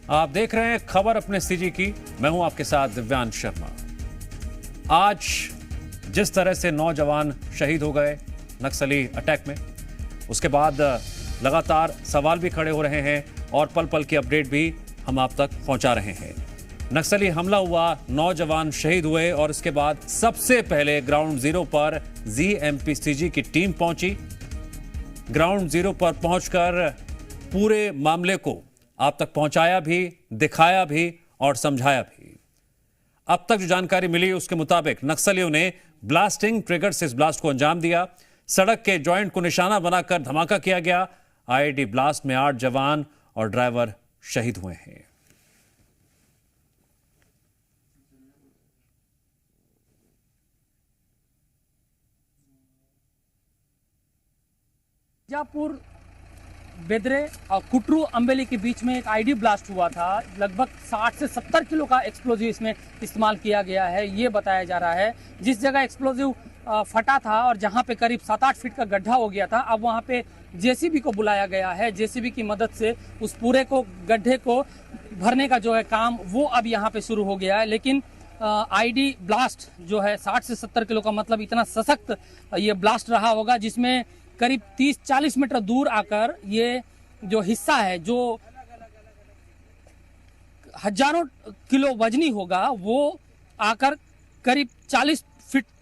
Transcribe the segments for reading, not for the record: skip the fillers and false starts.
आप देख रहे हैं खबर अपने सीजी की। मैं हूं आपके साथ दिव्यांश शर्मा। आज जिस तरह से नौजवान शहीद हो गए नक्सली अटैक में, उसके बाद लगातार सवाल भी खड़े हो रहे हैं और पल पल की अपडेट भी हम आप तक पहुंचा रहे हैं। नक्सली हमला हुआ, नौजवान शहीद हुए और इसके बाद सबसे पहले ग्राउंड जीरो पर जीएमपीसीजी की टीम पहुंची। ग्राउंड जीरो पर पहुंचकर पूरे मामले को आप तक पहुंचाया भी, दिखाया भी और समझाया भी। अब तक जो जानकारी मिली उसके मुताबिक नक्सलियों ने ब्लास्टिंग ट्रिगर से इस ब्लास्ट को अंजाम दिया। सड़क के जॉइंट को निशाना बनाकर धमाका किया गया। आईईडी ब्लास्ट में 8 जवान और ड्राइवर शहीद हुए हैं। मिर्जापुर बेदरे और कुटरू अम्बेली के बीच में एक आईडी ब्लास्ट हुआ था। लगभग 60 से 70 किलो का एक्सप्लोजिव इसमें इस्तेमाल किया गया है, ये बताया जा रहा है। जिस जगह एक्सप्लोजिव फटा था और जहां पे करीब 7-8 फीट का गड्ढा हो गया था, अब वहां पे जेसीबी को बुलाया गया है। जेसीबी की मदद से उस पूरे को गड्ढे को भरने का जो है काम वो अब यहाँ पे शुरू हो गया है। लेकिन आईडी ब्लास्ट जो है 60 से 70 किलो का, मतलब इतना सशक्त ये ब्लास्ट रहा होगा, जिसमें करीब 30-40 मीटर दूर आकर ये जो हिस्सा है, जो हजारों किलो वजनी होगा, वो आकर करीब 40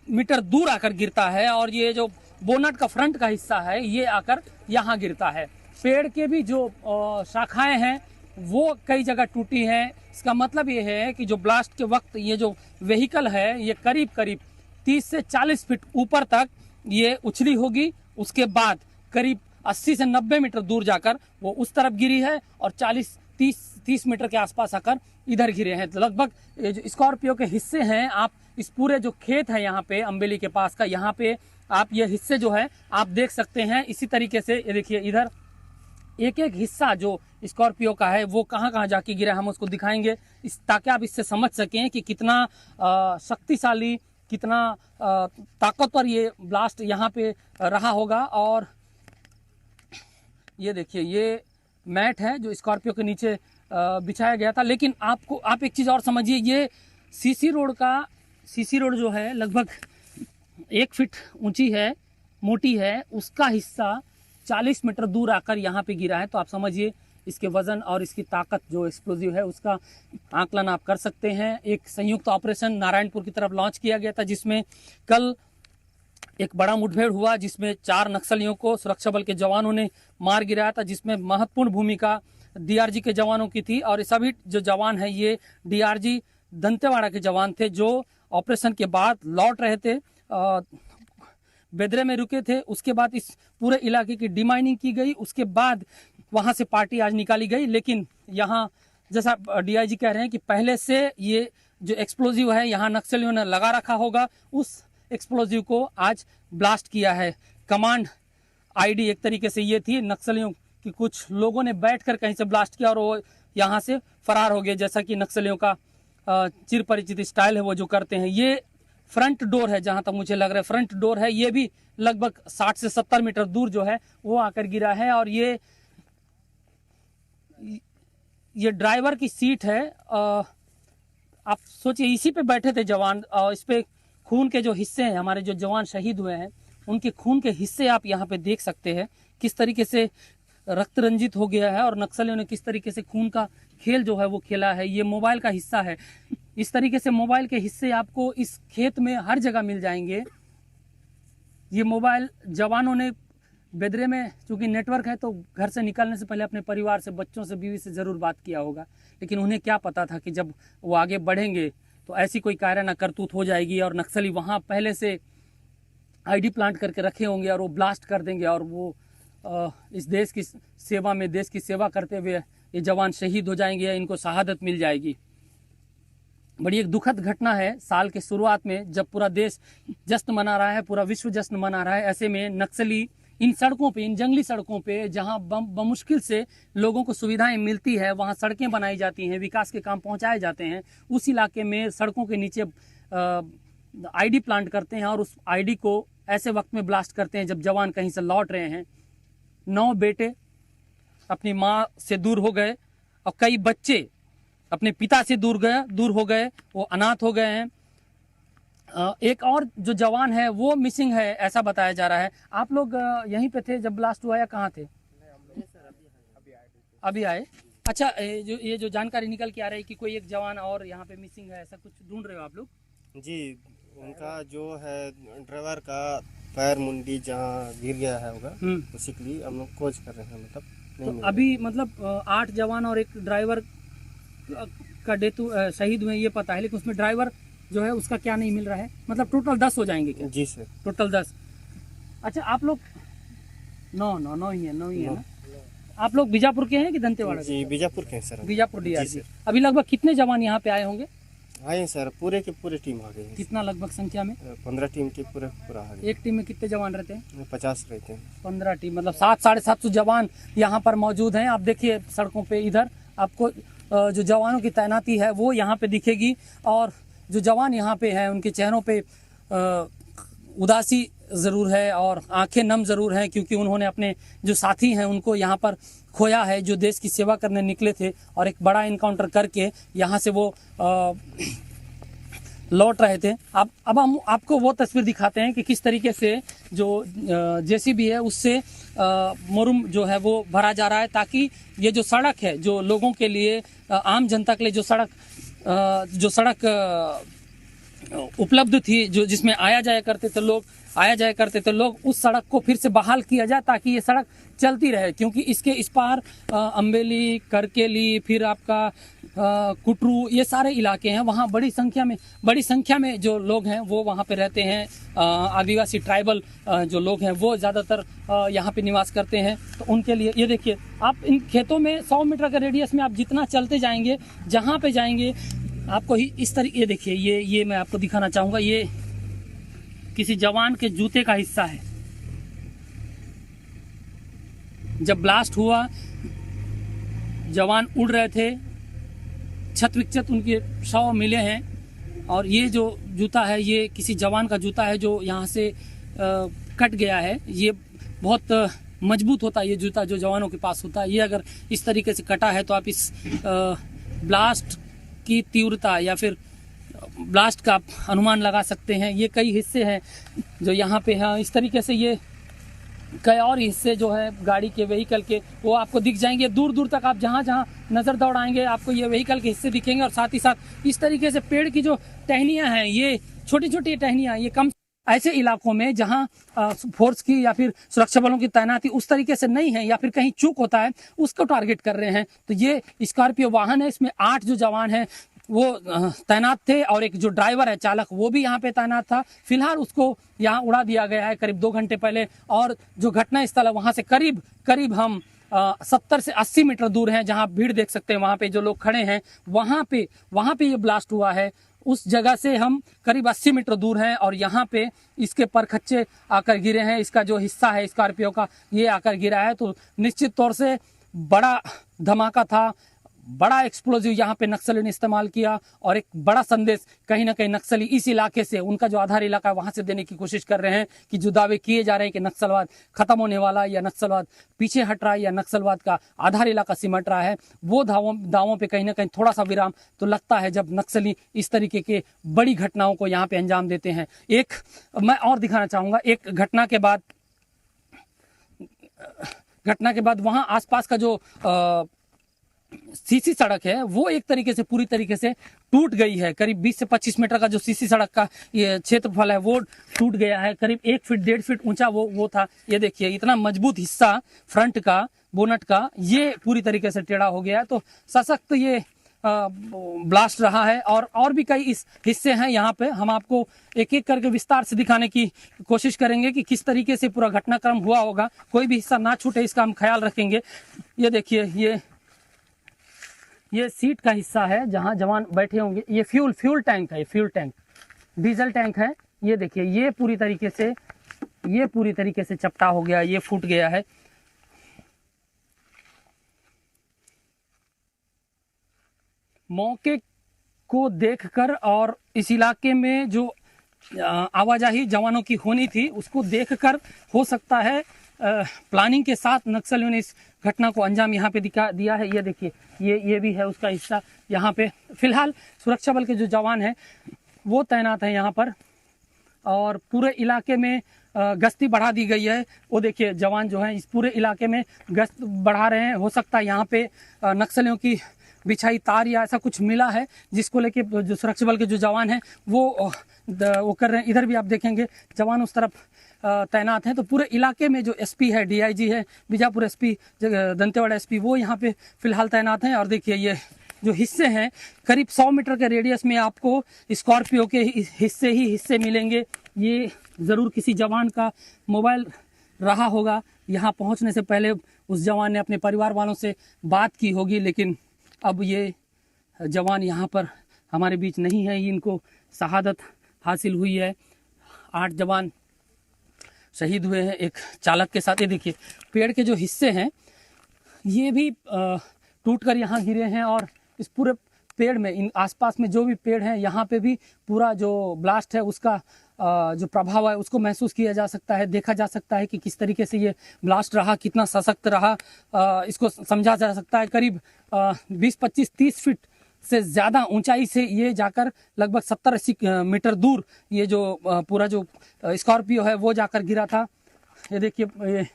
मीटर दूर आकर गिरता है। और ये जो बोनट का फ्रंट का हिस्सा है, ये आकर यहाँ गिरता है। पेड़ के भी जो शाखाएं हैं वो कई जगह टूटी हैं। इसका मतलब ये है कि जो ब्लास्ट के वक्त ये जो व्हीकल है, ये करीब करीब 30 से 40 फीट ऊपर तक ये उछली होगी। उसके बाद करीब 80 से 90 मीटर दूर जाकर वो उस तरफ गिरी है और 40-30 मीटर के आसपास आकर इधर गिरे हैं। तो लगभग ये जो स्कॉर्पियो के हिस्से हैं, आप इस पूरे जो खेत है यहाँ पे अम्बेली के पास का, यहाँ पे आप ये हिस्से जो है आप देख सकते हैं। इसी तरीके से ये देखिए, इधर एक एक हिस्सा जो स्कॉर्पियो का है वो कहाँ कहाँ जाके गिरा, हम उसको दिखाएंगे ताकि आप इससे समझ सकें कि कितना शक्तिशाली, कितना ताकतवर ये ब्लास्ट यहाँ पे रहा होगा। और ये देखिए, ये मैट है जो स्कॉर्पियो के नीचे बिछाया गया था। लेकिन आप एक चीज़ और समझिए, ये सीसी रोड जो है लगभग 1 फीट ऊंची है, मोटी है, उसका हिस्सा 40 मीटर दूर आकर यहाँ पे गिरा है। तो आप समझिए इसके वजन और इसकी ताकत जो एक्सप्लोजिव है उसका आकलन आप कर सकते हैं। एक संयुक्त ऑपरेशन नारायणपुर की तरफ लॉन्च किया गया था, जिसमें कल एक बड़ा मुठभेड़ हुआ, जिसमें 4 नक्सलियों को सुरक्षा बल के जवानों ने मार गिराया था, जिसमें महत्वपूर्ण भूमिका डीआरजी के जवानों की थी। और सभी जो जवान हैं ये डीआरजी दंतेवाड़ा के जवान थे, जो ऑपरेशन के बाद लौट रहे थे, बेदरे में रुके थे। उसके बाद इस पूरे इलाके की डिमाइनिंग की गई, उसके बाद वहां से पार्टी आज निकाली गई। लेकिन यहाँ जैसा डीआईजी कह रहे हैं कि पहले से ये जो एक्सप्लोजिव है यहाँ नक्सलियों ने लगा रखा होगा, उस एक्सप्लोजिव को आज ब्लास्ट किया है। कमांड आईडी एक तरीके से ये थी नक्सलियों की, कुछ लोगों ने बैठकर कहीं से ब्लास्ट किया और वो यहाँ से फरार हो गए, जैसा कि नक्सलियों का चिर परिचित स्टाइल है वो जो करते हैं। ये फ्रंट डोर है, जहां तक मुझे लग रहा है फ्रंट डोर है, ये भी लगभग 60 से 70 मीटर दूर जो है वो आकर गिरा है। और ये ड्राइवर की सीट है। आप सोचिए, इसी पे बैठे थे जवान, इस पे खून के जो हिस्से हैं, हमारे जो जवान शहीद हुए हैं उनके खून के हिस्से आप यहाँ पे देख सकते हैं किस तरीके से रक्त रंजित हो गया है और नक्सलियों ने किस तरीके से खून का खेल जो है वो खेला है। ये मोबाइल का हिस्सा है। इस तरीके से मोबाइल के हिस्से आपको इस खेत में हर जगह मिल जाएंगे। ये मोबाइल जवानों ने बेदरे में, चूंकि नेटवर्क है तो घर से निकलने से पहले अपने परिवार से, बच्चों से, बीवी से जरूर बात किया होगा। लेकिन उन्हें क्या पता था कि जब वो आगे बढ़ेंगे तो ऐसी कोई कायराना करतूत हो जाएगी और नक्सली वहाँ पहले से आईडी प्लांट करके रखे होंगे और वो ब्लास्ट कर देंगे और वो इस देश की सेवा में, देश की सेवा करते हुए ये जवान शहीद हो जाएंगे, इनको शहादत मिल जाएगी। बड़ी एक दुखद घटना है। साल के शुरुआत में जब पूरा देश जश्न मना रहा है, पूरा विश्व जश्न मना रहा है, ऐसे में नक्सली इन सड़कों पे, इन जंगली सड़कों पे, जहां बमुश्किल से लोगों को सुविधाएं मिलती है, वहां सड़कें बनाई जाती हैं, विकास के काम पहुंचाए जाते हैं, उस इलाके में सड़कों के नीचे आईडी प्लांट करते हैं और उस आईडी को ऐसे वक्त में ब्लास्ट करते हैं जब जवान कहीं से लौट रहे हैं। 9 बेटे अपनी माँ से दूर हो गए और कई बच्चे अपने पिता से दूर हो गए, वो अनाथ हो गए हैं। एक और जो जवान है वो मिसिंग है ऐसा बताया जा रहा है। आप लोग यहीं पे थे जब ब्लास्ट हुआ या कहाँ थे? अभी आए। अच्छा, ये जो जानकारी निकल के आ रही है कि कोई एक जवान और यहाँ पे मिसिंग है, ऐसा कुछ ढूंढ रहे हो आप लोग? जी, उनका जो है ड्राइवर का पैर मुंडी जहाँ गिर गया है होगा, उसी के लिए हम लोग खोज कर रहे हैं। मतलब नहीं तो अभी मतलब 8 जवान और एक ड्राइवर का डेथ शहीद हुए ये पता है, लेकिन उसमें ड्राइवर जो है उसका क्या नहीं मिल रहा है? मतलब टोटल 10 हो जाएंगे क्या? जी सर, टोटल 10। अच्छा, आप लोग नौ ही है ना? आप लोग बीजापुर के हैं कि दंतेवाड़ा? जी बीजापुर के हैं सर। बीजापुर डीआरजी। अभी लगभग कितने जवान यहाँ पे आए होंगे? आए सर, पूरे के पूरे टीम आ गई है। कितना लगभग संख्या में? 15 टीम के पूरा आ गए। एक टीम में कितने जवान रहते हैं? 50 रहते हैं। 15 टीम मतलब 700-750 जवान यहाँ पर मौजूद हैं। आप देखिए सड़कों पे इधर आपको जो जवानों की तैनाती है वो यहाँ पे दिखेगी, और जो जवान यहाँ पे हैं उनके चेहरों पे उदासी ज़रूर है और आंखें नम ज़रूर हैं, क्योंकि उन्होंने अपने जो साथी हैं उनको यहाँ पर खोया है, जो देश की सेवा करने निकले थे और एक बड़ा इनकाउंटर करके यहाँ से वो लौट रहे थे। अब हम आपको वो तस्वीर दिखाते हैं कि किस तरीके से जो जेसीबी है उससे मुरुम जो है वो भरा जा रहा है, ताकि ये जो सड़क है जो लोगों के लिए आम जनता के लिए जो सड़क उपलब्ध थी, जो जिसमें आया जाया करते थे लोग, उस सड़क को फिर से बहाल किया जाए ताकि ये सड़क चलती रहे, क्योंकि इसके इस पार अम्बेली, करकेली, फिर आपका कुटरू, ये सारे इलाके हैं। वहाँ बड़ी संख्या में जो लोग हैं वो वहाँ पे रहते हैं। आदिवासी ट्राइबल जो लोग हैं वो ज़्यादातर यहाँ पे निवास करते हैं। तो उनके लिए ये देखिए, आप इन खेतों में 100 मीटर का रेडियस में आप जितना चलते जाएंगे, जहाँ पे जाएंगे आपको ही इस तरीके, ये देखिए, ये मैं आपको दिखाना चाहूँगा, ये किसी जवान के जूते का हिस्सा है। जब ब्लास्ट हुआ जवान उड़ रहे थे, छत विक्षत उनके शव मिले हैं, और ये जो जूता है ये किसी जवान का जूता है जो यहाँ से कट गया है। ये बहुत मजबूत होता है ये जूता जो जवानों के पास होता है। ये अगर इस तरीके से कटा है तो आप इस ब्लास्ट की तीव्रता या फिर ब्लास्ट का अनुमान लगा सकते हैं। ये कई हिस्से हैं जो यहाँ पे हैं, इस तरीके से ये कई और हिस्से जो है गाड़ी के व्हीकल के वो आपको दिख जाएंगे। दूर दूर तक आप जहाँ जहाँ नज़र दौड़ाएंगे आपको ये व्हीकल के हिस्से दिखेंगे, और साथ ही साथ इस तरीके से पेड़ की जो टहनियाँ हैं, ये छोटी छोटी टहनियाँ, ये कम ऐसे इलाकों में जहां फोर्स की या फिर सुरक्षा बलों की तैनाती उस तरीके से नहीं है या फिर कहीं चूक होता है, उसको टारगेट कर रहे हैं। तो ये स्कॉर्पियो वाहन है, इसमें 8 जो जवान हैं वो तैनात थे, और एक जो ड्राइवर है चालक वो भी यहाँ पे तैनात था। फिलहाल उसको यहाँ उड़ा दिया गया है करीब 2 घंटे पहले, और जो घटना स्थल है वहाँ से करीब हम 70 से 80 मीटर दूर हैं, जहाँ भीड़ देख सकते हैं, वहाँ पे जो लोग खड़े हैं वहाँ पे ये ब्लास्ट हुआ है। उस जगह से हम करीब 80 मीटर दूर हैं, और यहाँ पे इसके परखच्चे आकर गिरे हैं। इसका जो हिस्सा है स्कॉर्पियो का ये आकर गिरा है। तो निश्चित तौर से बड़ा धमाका था, बड़ा एक्सप्लोजिव यहाँ पे नक्सली ने इस्तेमाल किया, और एक बड़ा संदेश कहीं ना कहीं नक्सली इस इलाके से, उनका जो आधार इलाका है वहां से देने की कोशिश कर रहे हैं कि जो दावे किए जा रहे हैं कि नक्सलवाद खत्म होने वाला है या नक्सलवाद पीछे हट रहा है या नक्सलवाद का आधार इलाका सिमट रहा है, वो दावों पे कहीं ना कहीं थोड़ा सा विराम तो लगता है जब नक्सली इस तरीके के बड़ी घटनाओं को यहाँ पे अंजाम देते हैं। एक मैं और दिखाना चाहूंगा, एक घटना के बाद वहां आसपास का जो सीसी सड़क है वो एक तरीके से पूरी तरीके से टूट गई है। करीब 20 से 25 मीटर का जो सीसी सड़क का ये क्षेत्रफल है वो टूट गया है। करीब 1 फीट 1.5 फीट ऊंचा वो था। ये देखिए, इतना मजबूत हिस्सा फ्रंट का, बोनट का, ये पूरी तरीके से टेढ़ा हो गया है। तो सशक्त ये ब्लास्ट रहा है, और भी कई इस हिस्से हैं। यहाँ पे हम आपको एक एक करके विस्तार से दिखाने की कोशिश करेंगे कि किस तरीके से पूरा घटनाक्रम हुआ होगा, कोई भी हिस्सा ना छूटे इसका हम ख्याल रखेंगे। ये देखिए, ये सीट का हिस्सा है जहां जवान बैठे होंगे। ये फ्यूल टैंक है, फ्यूल टैंक डीजल टैंक है। ये देखिए, ये पूरी तरीके से चपटा हो गया, ये फूट गया है। मौके को देखकर और इस इलाके में जो आवाजाही जवानों की होनी थी उसको देखकर हो सकता है प्लानिंग के साथ नक्सलियों ने इस घटना को अंजाम यहाँ पे दिया है। ये देखिए, ये भी है उसका हिस्सा। यहाँ पे फिलहाल सुरक्षा बल के जो जवान हैं वो तैनात हैं यहाँ पर, और पूरे इलाके में गश्ती बढ़ा दी गई है। वो देखिए, जवान जो हैं इस पूरे इलाके में गश्त बढ़ा रहे हैं। हो सकता है यहाँ पे नक्सलियों की बिछाई तार या ऐसा कुछ मिला है, जिसको लेके जो सुरक्षा बल के जो जवान हैं वो कर रहे हैं। इधर भी आप देखेंगे जवान उस तरफ तैनात हैं। तो पूरे इलाके में जो एसपी है, डीआईजी है, बीजापुर एसपी, दंतेवाड़ा एसपी, वो यहाँ पे फिलहाल तैनात हैं। और देखिए, ये जो हिस्से हैं करीब 100 मीटर के रेडियस में आपको स्कॉर्पियो के हिस्से मिलेंगे। ये ज़रूर किसी जवान का मोबाइल रहा होगा। यहाँ पहुँचने से पहले उस जवान ने अपने परिवार वालों से बात की होगी, लेकिन अब ये जवान यहाँ पर हमारे बीच नहीं है। इनको शहादत हासिल हुई है। 8 जवान शहीद हुए हैं एक चालक के साथ। ये देखिए, पेड़ के जो हिस्से हैं ये भी टूटकर यहाँ गिरे हैं, और इस पूरे पेड़ में, इन आसपास में जो भी पेड़ हैं, यहाँ पे भी पूरा जो ब्लास्ट है उसका जो प्रभाव है उसको महसूस किया जा सकता है। देखा जा सकता है कि किस तरीके से ये ब्लास्ट रहा, कितना सशक्त रहा, इसको समझा जा सकता है। करीब 20, 25, 30 फीट से ज़्यादा ऊंचाई से ये जाकर लगभग 70-80 मीटर दूर ये जो पूरा जो स्कॉर्पियो है वो जाकर गिरा था। ये देखिए, ये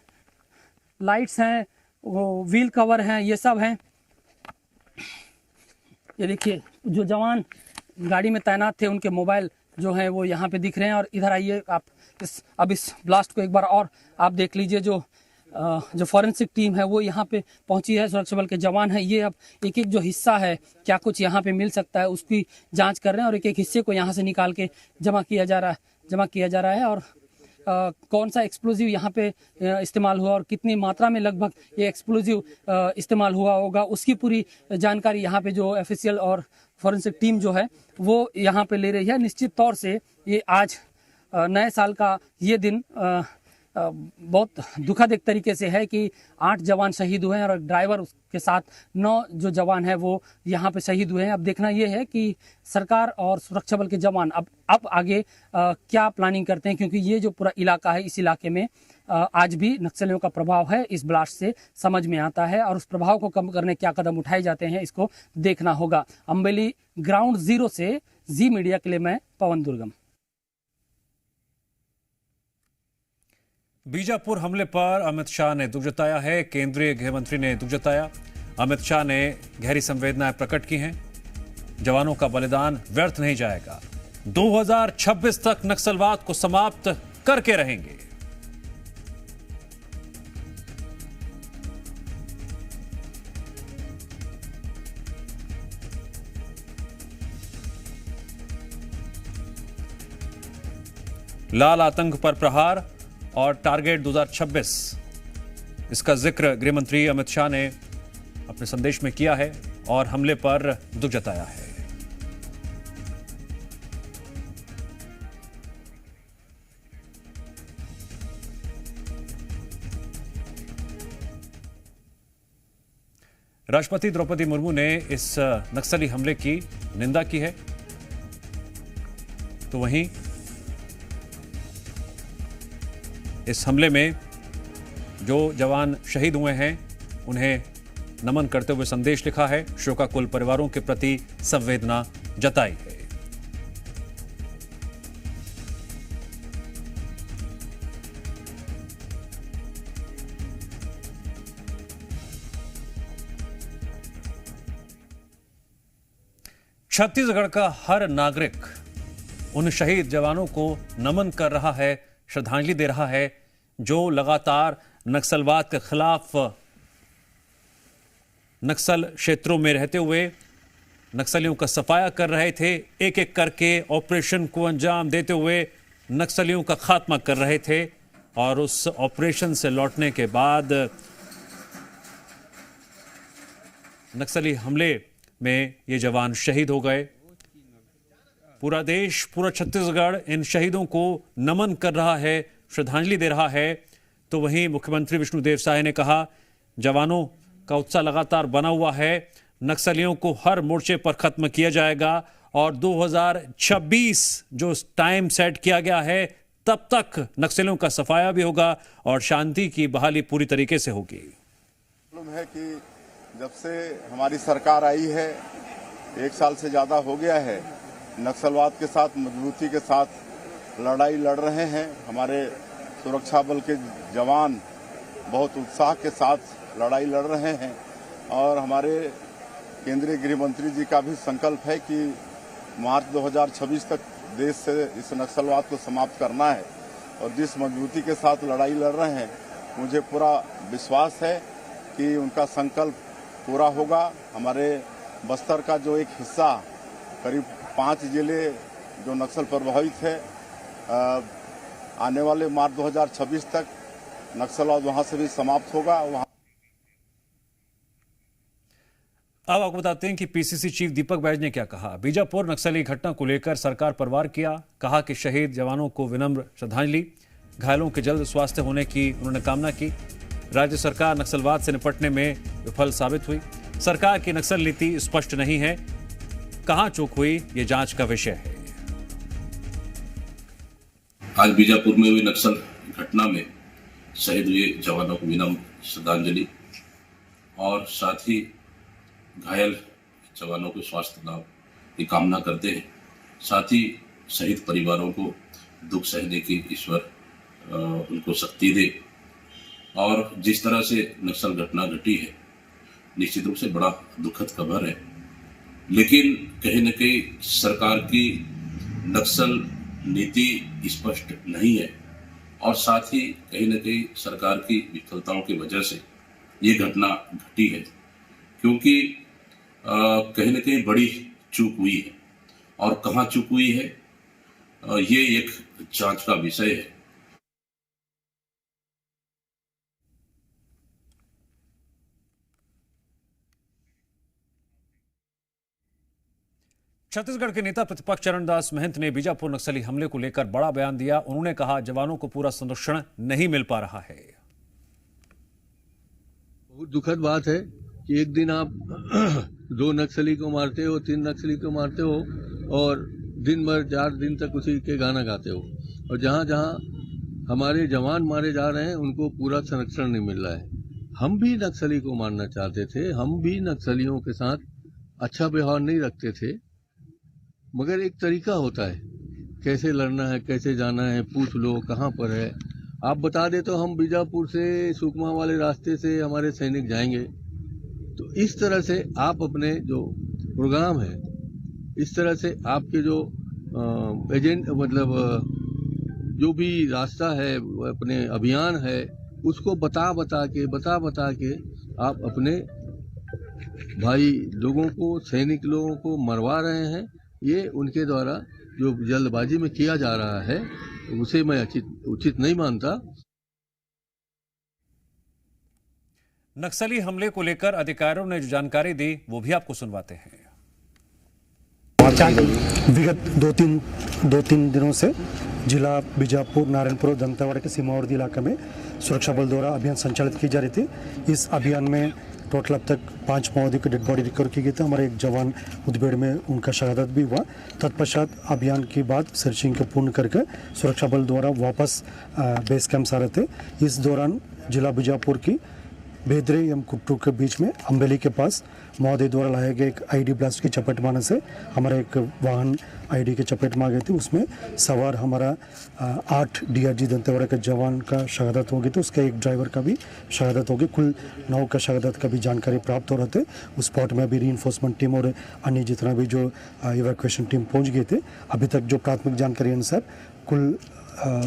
लाइट्स हैं, वो व्हील कवर हैं, ये सब हैं। ये देखिए, जो जवान गाड़ी में तैनात थे उनके मोबाइल जो हैं वो यहाँ पे दिख रहे हैं। और इधर आइए आप, अब इस ब्लास्ट को एक बार और आप देख लीजिए। जो फॉरेंसिक टीम है वो यहाँ पे पहुंची है, सुरक्षा बल के जवान हैं। ये अब एक एक जो हिस्सा है, क्या कुछ यहाँ पे मिल सकता है उसकी जांच कर रहे हैं, और एक एक हिस्से को यहाँ से निकाल के जमा किया जा रहा है। और कौन सा एक्सप्लोजिव यहाँ पे इस्तेमाल हुआ और कितनी मात्रा में लगभग ये एक्सप्लोजिव इस्तेमाल हुआ होगा, उसकी पूरी जानकारी यहाँ पे जो ऑफिशियल और फॉरेंसिक टीम जो है वो यहाँ पे ले रही है। निश्चित तौर से ये आज नए साल का ये दिन बहुत दुखद एक तरीके से है कि 8 जवान शहीद हुए हैं, और ड्राइवर के साथ 9 जो जवान है वो यहाँ पे शहीद हुए हैं। अब देखना ये है कि सरकार और सुरक्षा बल के जवान अब आगे क्या प्लानिंग करते हैं, क्योंकि ये जो पूरा इलाका है, इस इलाके में आज भी नक्सलियों का प्रभाव है। इस ब्लास्ट से समझ में आता है, और उस प्रभाव को कम करने क्या कदम उठाए जाते हैं इसको देखना होगा। अम्बेली ग्राउंड जीरो से जी मीडिया के लिए मैं पवन दुर्गम। बीजापुर हमले पर अमित शाह ने दुख जताया है। केंद्रीय गृह मंत्री ने दुख जताया। अमित शाह ने गहरी संवेदनाएं प्रकट की हैं। जवानों का बलिदान व्यर्थ नहीं जाएगा। 2026 तक नक्सलवाद को समाप्त करके रहेंगे। लाल आतंक पर प्रहार और टारगेट 2026, इसका जिक्र गृह मंत्री अमित शाह ने अपने संदेश में किया है और हमले पर दुख जताया है। राष्ट्रपति द्रौपदी मुर्मू ने इस नक्सली हमले की निंदा की है। तो वहीं इस हमले में जो जवान शहीद हुए हैं उन्हें नमन करते हुए संदेश लिखा है। शोकाकुल परिवारों के प्रति संवेदना जताई है। छत्तीसगढ़ का हर नागरिक उन शहीद जवानों को नमन कर रहा है, श्रद्धांजलि दे रहा है, जो लगातार नक्सलवाद के खिलाफ नक्सल क्षेत्रों में रहते हुए नक्सलियों का सफाया कर रहे थे। एक एक करके ऑपरेशन को अंजाम देते हुए नक्सलियों का खात्मा कर रहे थे, और उस ऑपरेशन से लौटने के बाद नक्सली हमले में ये जवान शहीद हो गए। पूरा देश, पूरा छत्तीसगढ़ इन शहीदों को नमन कर रहा है, श्रद्धांजलि दे रहा है। तो वहीं मुख्यमंत्री विष्णुदेव साय ने कहा, जवानों का उत्साह लगातार बना हुआ है, नक्सलियों को हर मोर्चे पर खत्म किया जाएगा, और 2026 जो टाइम सेट किया गया है तब तक नक्सलियों का सफाया भी होगा और शांति की बहाली पूरी तरीके से होगी। मालूम है कि जब से हमारी सरकार आई है 1 साल से ज्यादा हो गया है, नक्सलवाद के साथ मजबूती के साथ लड़ाई लड़ रहे हैं। हमारे सुरक्षा बल के जवान बहुत उत्साह के साथ लड़ाई लड़ रहे हैं और हमारे केंद्रीय गृह मंत्री जी का भी संकल्प है कि मार्च 2026 तक देश से इस नक्सलवाद को समाप्त करना है और जिस मजबूती के साथ लड़ाई लड़ रहे हैं, मुझे पूरा विश्वास है कि उनका संकल्प पूरा होगा। हमारे बस्तर का जो एक हिस्सा करीब 5 जिले जो नक्सल प्रभावित है, आने वाले मार्च 2026 तक नक्सलवाद वहां से भी समाप्त होगा। वहां अब आपको बताते हैं कि पीसीसी चीफ दीपक बैज ने क्या कहा। बीजापुर नक्सली घटना को लेकर सरकार पर वार किया, कहा कि शहीद जवानों को विनम्र श्रद्धांजलि, घायलों के जल्द स्वास्थ्य होने की उन्होंने कामना की। राज्य सरकार नक्सलवाद से निपटने में विफल साबित हुई, सरकार की नक्सल नीति स्पष्ट नहीं है, कहां चूक हुई ये जांच का विषय है। आज बीजापुर में हुई नक्सल घटना में शहीद हुए जवानों को विनम्र श्रद्धांजलि और साथ ही घायल जवानों को स्वास्थ्य लाभ की कामना करते हैं। साथ ही शहीद परिवारों को दुख सहने की ईश्वर उनको शक्ति दे। और जिस तरह से नक्सल घटना घटी है, निश्चित रूप से बड़ा दुखद खबर है, लेकिन कहीं न कहीं सरकार की नक्सल नीति स्पष्ट नहीं है और साथ ही कहीं न कहीं सरकार की विफलताओं की वजह से ये घटना घटी है, क्योंकि कहीं न कहीं बड़ी चूक हुई है और कहाँ चूक हुई है ये एक जांच का विषय है। छत्तीसगढ़ के नेता प्रतिपक्ष चरणदास महंत ने बीजापुर नक्सली हमले को लेकर बड़ा बयान दिया। उन्होंने कहा, जवानों को पूरा संरक्षण नहीं मिल पा रहा है। बहुत दुखद बात है कि एक दिन आप 2 नक्सली को मारते हो, 3 नक्सली को मारते हो और दिन भर 4 दिन तक उसी के गाना गाते हो, और जहां जहां हमारे जवान मारे जा रहे हैं उनको पूरा संरक्षण नहीं मिल रहा है। हम भी नक्सली को मारना चाहते थे, हम भी नक्सलियों के साथ अच्छा व्यवहार नहीं रखते थे, मगर एक तरीका होता है कैसे लड़ना है, कैसे जाना है, पूछ लो कहाँ पर है, आप बता दे तो हम बीजापुर से सुकमा वाले रास्ते से हमारे सैनिक जाएंगे। तो इस तरह से आप अपने जो प्रोग्राम है, इस तरह से आपके जो एजेंट मतलब जो भी रास्ता है, अपने अभियान है, उसको बता बता के आप अपने भाई लोगों को, सैनिक लोगों को मरवा रहे हैं। ये उनके द्वारा जो जल्दबाजी में किया जा रहा है उसे मैं उचित नहीं मानता। नक्सली हमले को लेकर अधिकारियों ने जो जानकारी दी वो भी आपको सुनवाते हैं। विगत दो तीन दिनों से जिला बीजापुर, नारायणपुर, दंतेवाड़ा के सीमावर्ती इलाके में सुरक्षा बल द्वारा अभियान संचालित की जा रही थी। इस अभियान में टोटल अब तक 5 माओवादी की डेड बॉडी रिकवर की गई थी। हमारे एक जवान मुठभेड़ में उनका शहादत भी हुआ। तत्पश्चात अभियान के बाद सर्चिंग को पूर्ण करके सुरक्षा बल द्वारा वापस बेस कैंप आ रहे थे। इस दौरान जिला बीजापुर की बेदरे एवं कुट्टू के बीच में अम्बेली के पास माओवादी द्वारा लाए गए एक आईडी ब्लास्ट की चपेट में आने से हमारा एक वाहन आईडी के चपेट में आ गई थी। उसमें सवार हमारा 8 डीआरजी दंतेवाड़ा के जवान का शहादत हो गई थी, उसके एक ड्राइवर का भी शहादत हो गई। कुल 9 का शहादत का भी जानकारी प्राप्त हो रहे थे। उस स्पॉट में अभी रीइंफोर्समेंट टीम और अन्य जितना भी जो इवैक्यूएशन टीम पहुंच गए थे। अभी तक जो प्राथमिक जानकारी अनुसार कुल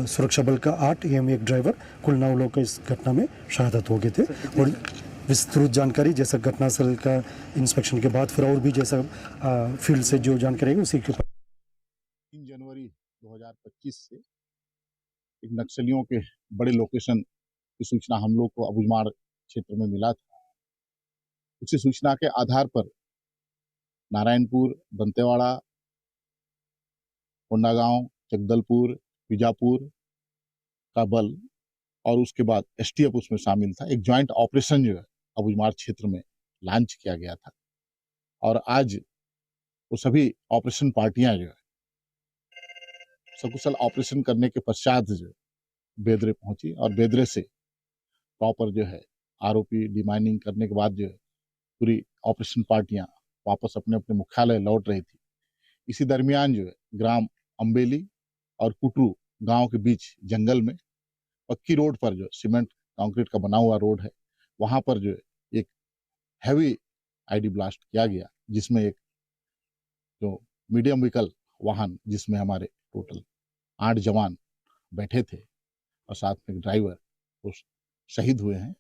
सुरक्षा बल का 8 एवं एक ड्राइवर, कुल 9 लोग इस घटना में शहादत हो गए थे। और विस्तृत जानकारी जैसा घटनास्थल का इंस्पेक्शन के बाद फिर और भी जैसा फील्ड से जो जानकारी है उसी के 3 जनवरी 2025 से एक नक्सलियों के बड़े लोकेशन की सूचना हम लोग को अबुझमाड़ क्षेत्र में मिला था। उसी सूचना के आधार पर नारायणपुर, दंतेवाड़ा, कोंडागांव, जगदलपुर, बीजापुर का बल और उसके बाद एसटीएफ उसमें शामिल था। एक ज्वाइंट ऑपरेशन जो है अबुझमाड़ क्षेत्र में लॉन्च किया गया था और आज वो सभी ऑपरेशन पार्टियां जो है सकुशल ऑपरेशन करने के पश्चात जो बेदरे पहुंची और बेदरे से प्रॉपर जो है आरोपी डिमाइनिंग करने के बाद जो है पूरी ऑपरेशन पार्टियां वापस अपने अपने मुख्यालय लौट रही थी। इसी दरमियान जो है ग्राम अम्बेली और कुटरू गांव के बीच जंगल में पक्की रोड पर जो सीमेंट कंक्रीट का बना हुआ रोड है, वहां पर जो है एक हैवी आईडी ब्लास्ट किया गया, जिसमें एक जो मीडियम व्हीकल वाहन जिसमें हमारे टोटल 8 जवान बैठे थे और साथ में ड्राइवर वो शहीद हुए हैं।